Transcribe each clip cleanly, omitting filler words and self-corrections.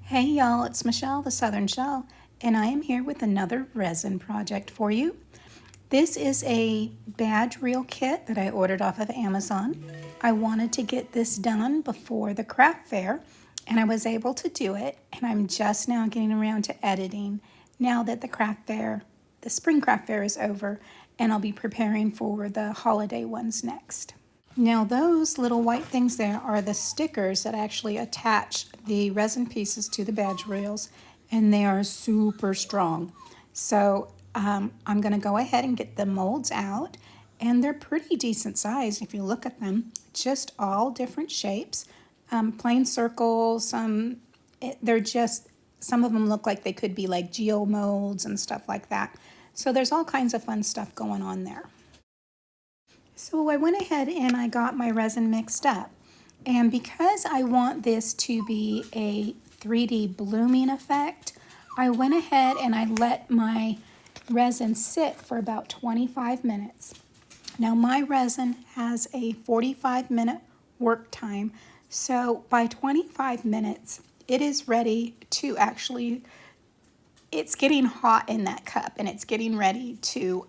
Hey y'all, it's Michelle, the Southern Shell, and I am here with another resin project for you. This is a badge reel kit that I ordered off of Amazon. I wanted to get this done before the craft fair, and I was able to do it, and I'm just now getting around to editing now that the spring craft fair is over, and I'll be preparing for the holiday ones next. Now those little white things there are the stickers that actually attach the resin pieces to the badge reels, and they are super strong. So I'm going to go ahead and get the molds out, and they're pretty decent size if you look at them. Just all different shapes, plain circles. They're just, some of them look like they could be like geo molds and stuff like that. So there's all kinds of fun stuff going on there. So I went ahead and I got my resin mixed up. And because I want this to be a 3D blooming effect, I went ahead and I let my resin sit for about 25 minutes. Now my resin has a 45-minute work time. So by 25 minutes, it is ready to actually, it's getting hot in that cup and it's getting ready to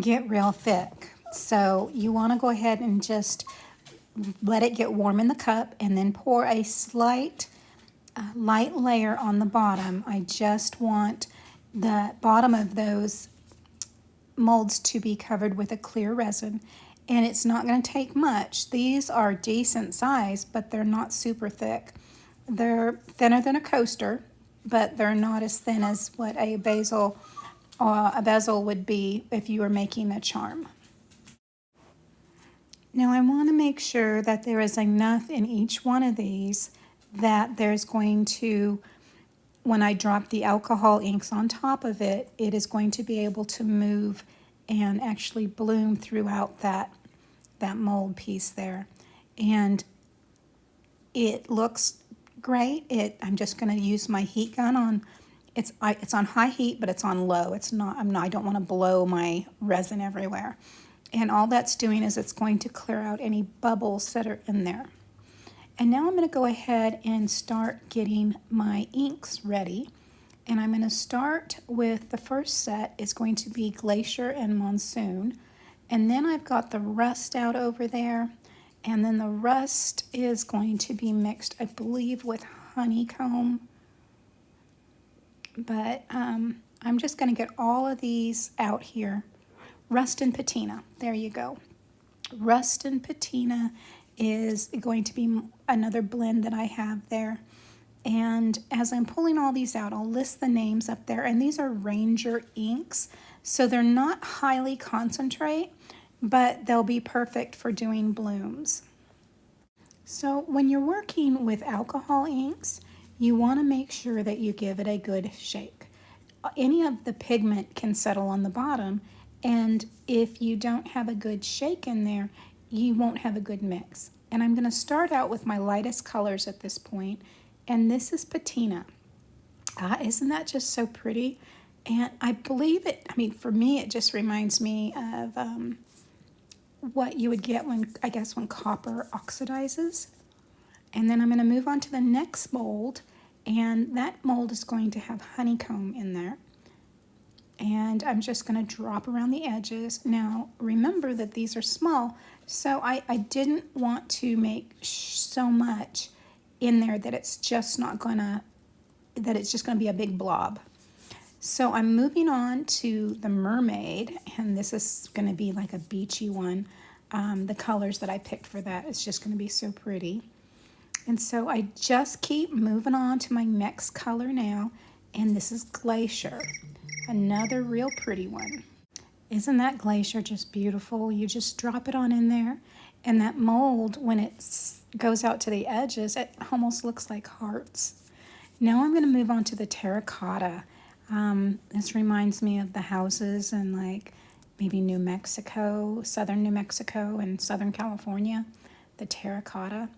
get real thick. So you want to go ahead and just let it get warm in the cup and then pour a light layer on the bottom. I just want the bottom of those molds to be covered with a clear resin, and it's not going to take much. These are decent size, but they're not super thick. They're thinner than a coaster, but they're not as thin as what a bezel would be if you were making a charm. Now I want to make sure that there is enough in each one of these that there's going to, when I drop the alcohol inks on top of it, it is going to be able to move and actually bloom throughout that mold piece there. And it looks great. I'm just going to use my heat gun on, it's on high heat, but it's on low. I don't want to blow my resin everywhere. And all that's doing is it's going to clear out any bubbles that are in there. And now I'm going to go ahead and start getting my inks ready. And I'm going to start with the first set is going to be Glacier and Monsoon. And then I've got the Rust out over there. And then the Rust is going to be mixed, I believe, with Honeycomb. But I'm just going to get all of these out here. Rust and Patina, there you go. Rust and Patina is going to be another blend that I have there. And as I'm pulling all these out, I'll list the names up there. And these are Ranger inks, so they're not highly concentrate, but they'll be perfect for doing blooms. So when you're working with alcohol inks, you want to make sure that you give it a good shake. Any of the pigment can settle on the bottom, and if you don't have a good shake in there, you won't have a good mix. And I'm going to start out with my lightest colors at this point, and this is Patina. Isn't that just so pretty? And I believe it, for me, it just reminds me of what you would get when copper oxidizes. And then I'm going to move on to the next mold, and that mold is going to have Honeycomb in there. And I'm just going to drop around the edges. Now, remember that these are small, so I didn't want to make so much in there that it's just going to be a big blob. So I'm moving on to the Mermaid, and this is going to be like a beachy one. The colors that I picked for that is just going to be so pretty. And so I just keep moving on to my next color now, and this is Glacier. Another real pretty one. Isn't that Glacier just beautiful? You just drop it on in there, and that mold, when it goes out to the edges, it almost looks like hearts. Now I'm going to move on to the Terracotta. This reminds me of the houses in like maybe New Mexico, southern New Mexico and Southern California, the Terracotta.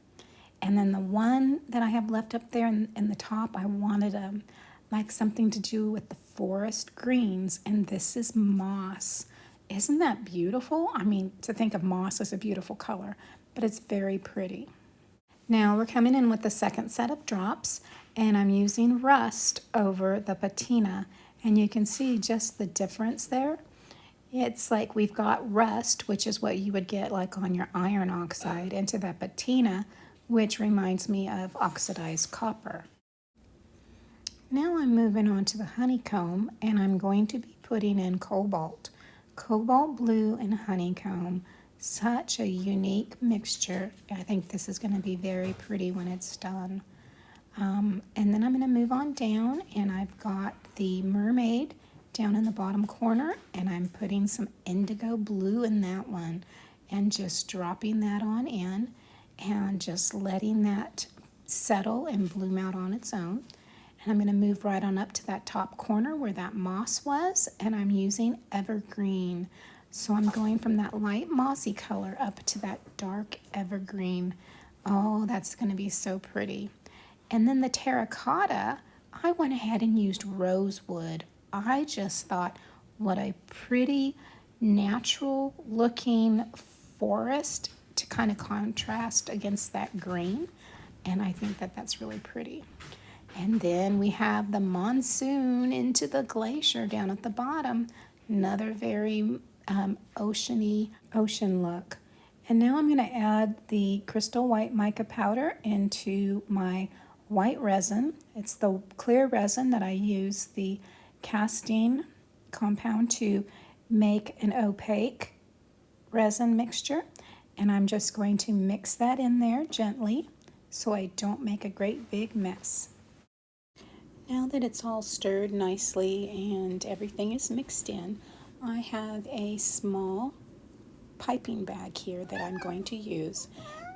And then the one that I have left up there in the top, I wanted like something to do with the forest greens, and this is Moss. Isn't that beautiful? To think of moss as a beautiful color, but it's very pretty. Now we're coming in with the second set of drops, and I'm using rust over the patina, and you can see just the difference there. It's like we've got rust, which is what you would get like on your iron oxide, into that patina, which reminds me of oxidized copper. Now I'm moving on to the honeycomb, and I'm going to be putting in cobalt. Cobalt blue and honeycomb, such a unique mixture. I think this is going to be very pretty when it's done. And then I'm going to move on down, and I've got the mermaid down in the bottom corner, and I'm putting some indigo blue in that one, and just dropping that on in, and just letting that settle and bloom out on its own. And I'm going to move right on up to that top corner where that moss was, and I'm using evergreen. So I'm going from that light mossy color up to that dark evergreen. Oh, that's going to be so pretty. And then the terracotta, I went ahead and used rosewood. I just thought, what a pretty natural looking forest to kind of contrast against that green. And I think that that's really pretty. And then we have the monsoon into the glacier down at the bottom. Another very ocean look. And now I'm going to add the crystal white mica powder into my white resin. It's the clear resin that I use the casting compound to make an opaque resin mixture. And I'm just going to mix that in there gently so I don't make a great big mess. Now that it's all stirred nicely and everything is mixed in, I have a small piping bag here that I'm going to use.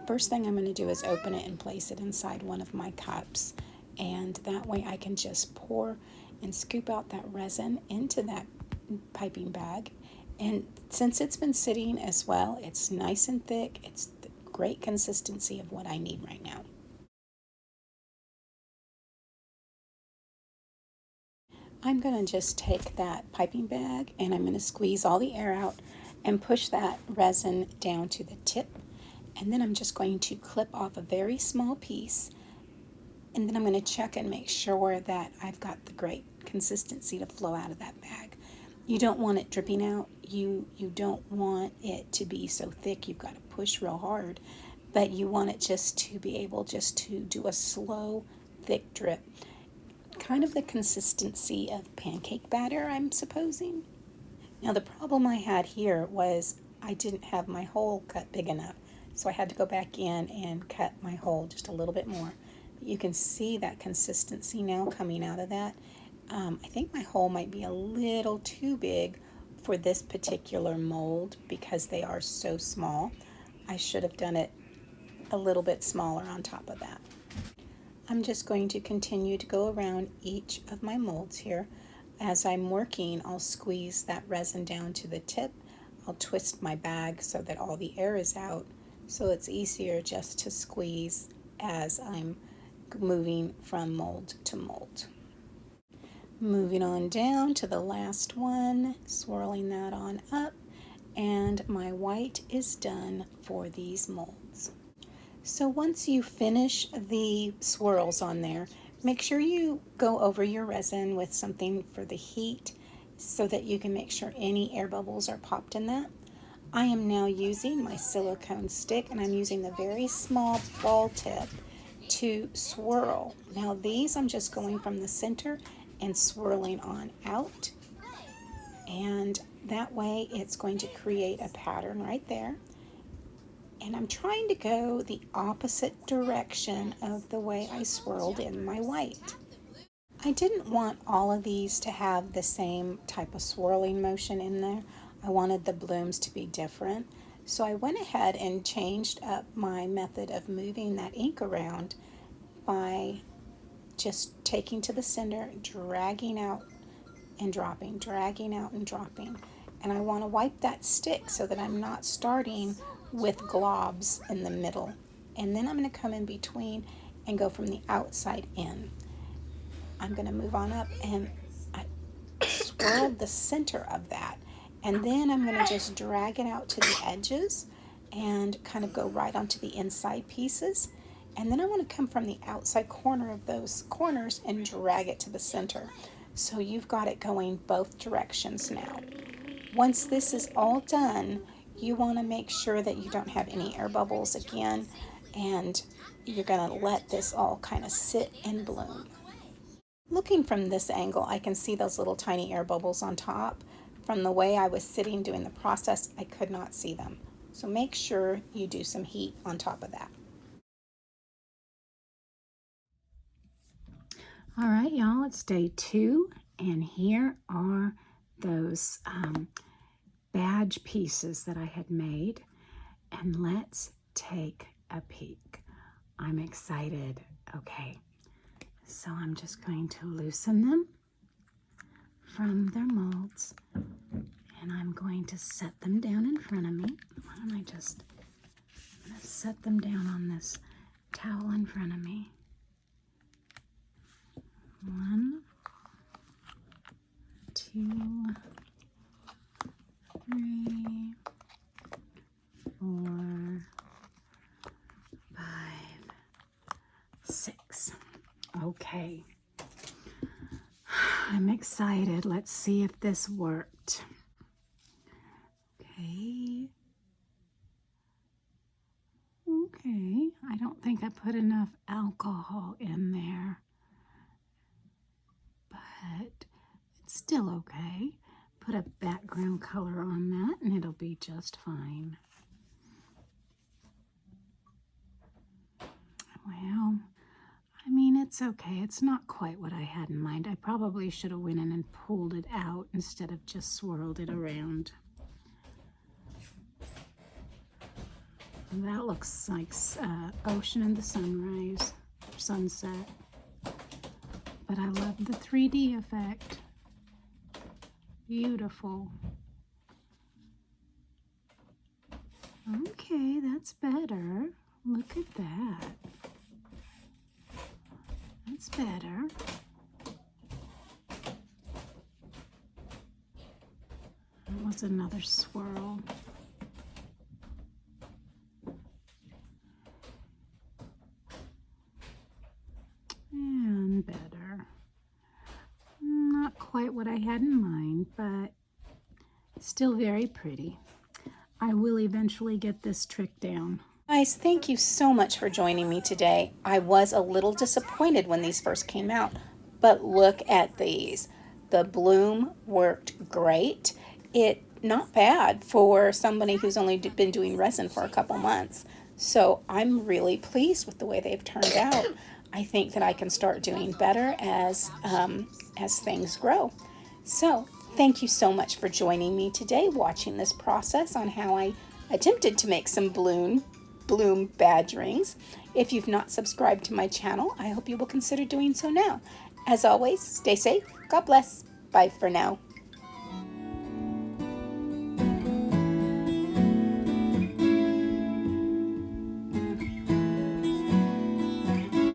First thing I'm going to do is open it and place it inside one of my cups, and that way I can just pour and scoop out that resin into that piping bag. And since it's been sitting as well, it's nice and thick. It's the great consistency of what I need right now. I'm going to just take that piping bag and I'm going to squeeze all the air out and push that resin down to the tip. And then I'm just going to clip off a very small piece. And then I'm going to check and make sure that I've got the great consistency to flow out of that bag. You don't want it dripping out. You don't want it to be so thick you've got to push real hard. But you want it just to be able just to do a slow, thick drip. Kind of the consistency of pancake batter, I'm supposing. Now the problem I had here was I didn't have my hole cut big enough, so I had to go back in and cut my hole just a little bit more. But you can see that consistency now coming out of that. I think my hole might be a little too big for this particular mold because they are so small. I should have done it a little bit smaller on top of that. I'm just going to continue to go around each of my molds here. As I'm working, I'll squeeze that resin down to the tip. I'll twist my bag so that all the air is out, so it's easier just to squeeze as I'm moving from mold to mold. Moving on down to the last one, swirling that on up, and my white is done for these molds. So once you finish the swirls on there, make sure you go over your resin with something for the heat so that you can make sure any air bubbles are popped in that. I am now using my silicone stick, and I'm using the very small ball tip to swirl. Now these I'm just going from the center and swirling on out, and that way it's going to create a pattern right there. And I'm trying to go the opposite direction of the way I swirled in my white. I didn't want all of these to have the same type of swirling motion in there. I wanted the blooms to be different. So I went ahead and changed up my method of moving that ink around by just taking to the center, dragging out and dropping, dragging out and dropping. And I want to wipe that stick so that I'm not starting with globs in the middle. And then I'm going to come in between and go from the outside in. I'm going to move on up and I swirled the center of that. And then I'm going to just drag it out to the edges and kind of go right onto the inside pieces. And then I want to come from the outside corner of those corners and drag it to the center. So you've got it going both directions now. Once this is all done, you want to make sure that you don't have any air bubbles again, and you're going to let this all kind of sit and bloom. Looking from this angle, I can see those little tiny air bubbles on top. From the way I was sitting doing the process, I could not see them. So make sure you do some heat on top of that. All right, y'all, it's day 2, and here are those badge pieces that I had made, and let's take a peek. I'm excited. Okay, so I'm just going to loosen them from their molds, and I'm going to set them down in front of me. Why don't I just set them down on this towel in front of me. 1, 2, 3, 4, 5, 6. Okay. I'm excited. Let's see if this worked. Okay. Okay. I don't think I put enough alcohol in there, but it's still okay. Put a background color on that and it'll be just fine. Well, I mean, it's okay. It's not quite what I had in mind. I probably should have went in and pulled it out instead of just swirled it around. That looks like ocean and the sunrise, sunset. But I love the 3D effect. Beautiful. Okay, that's better. Look at that. That's better. That was another swirl. And better. Not quite what I had in mind, but still very pretty. I will eventually get this trick down. Guys, thank you so much for joining me today. I was a little disappointed when these first came out, but look at these. The bloom worked great. Not bad for somebody who's only been doing resin for a couple months. So I'm really pleased with the way they've turned out. I think that I can start doing better as things grow. So thank you so much for joining me today, watching this process on how I attempted to make some bloom badge rings. If you've not subscribed to my channel, I hope you will consider doing so now. As always, stay safe. God bless. Bye for now.